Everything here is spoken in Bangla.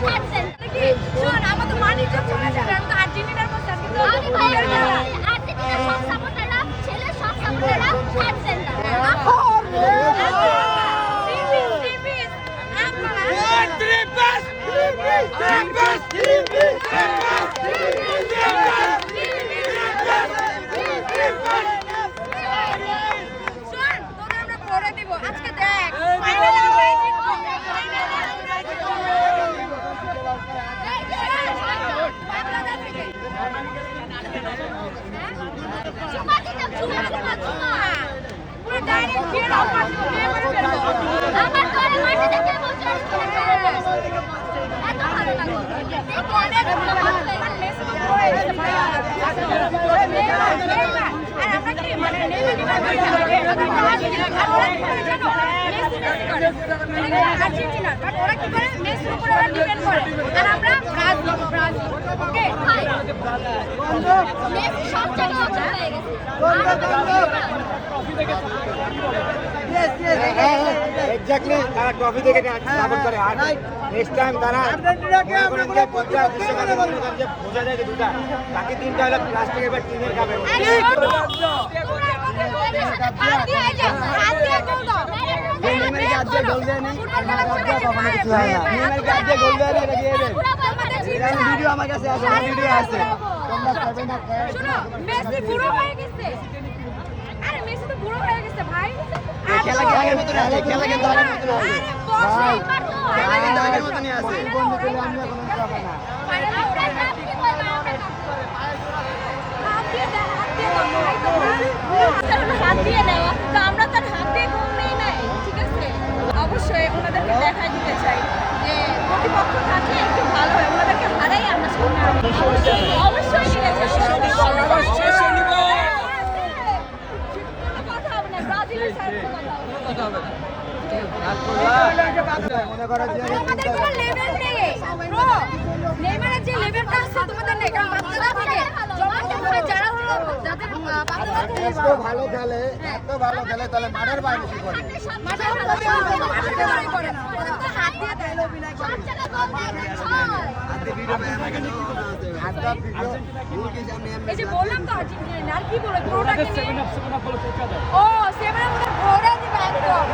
শোন আমাদের মানিজ্য চলে যাবে আমি তো আর্জেন্টিনার পক্ষে আজকে তো আর্জেন্টিনার সব সাপোর্টাররা ছেলে সব সাপোর্টাররা হ্যাড সেন্টার আর্জেন্টিনা বাট ওরা কি করে মেসির উপরে ওরা ডিপেন্ড করে আর আমরা ব্রাজিল ওকে মেসি সব জায়গায় হয়ে গেছে এক্স্যাক্টলি তারা ট্রফি থেকে সাপোর্ট করে আর নেক্সট টাইম তারা আর্জেন্টিনাকে আমরা কোনো পঞ্চাশ বিশ্বকাপে যে বোঝা যায় যে দুটা বাকি তিনটা হলো প্লাস্টিক এবার টিমের কাপে ভিডিও আমার কাছে আছে ভিডিও আছে মেসি বুড়ো হয়ে গেছে আরে মেসি তো বুড়ো হয়ে গেছে ভাই খেলা কি আগের মতই আছে খেলা কিন্তু আগের মতই আছে খেলা কিন্তু আগের মতই আছে বন্ধু চলে আমরা কোনো কথা না হাত দিয়ে দেওয়া তো আমরা তার হাত দিয়ে ঘুম নেই নাই ঠিক আছে অবশ্যই ওনাদেরকে দেখাই দিতে চাই যে প্রতিপক্ষ থাকলে একটু ভালো হয় ওনাদেরকে হারাই আমরা সামনে অবশ্যই অবশ্যই কথা হবে না ব্রাজিলের সাথে কথা হবে মনে করো যে আমাদের কোনো লেভেল নেই ব্রো নেইমারের যে লেভেলটা আছে তোমাদের নেই কারণ বাচ্চারা থেকে যারা হলো যাদের বাচ্চারা এত ভালো খেলে তাহলে মাঠের বাইরে কি করে মাঠের বাইরে করে না হাত দিয়ে দেয় অভিনয় করে এই যে বললাম তো আর্জেন্টিনা আর কি বলে পুরোটাকে নিয়ে ও 7 আপ ঘোরা দিবে একদম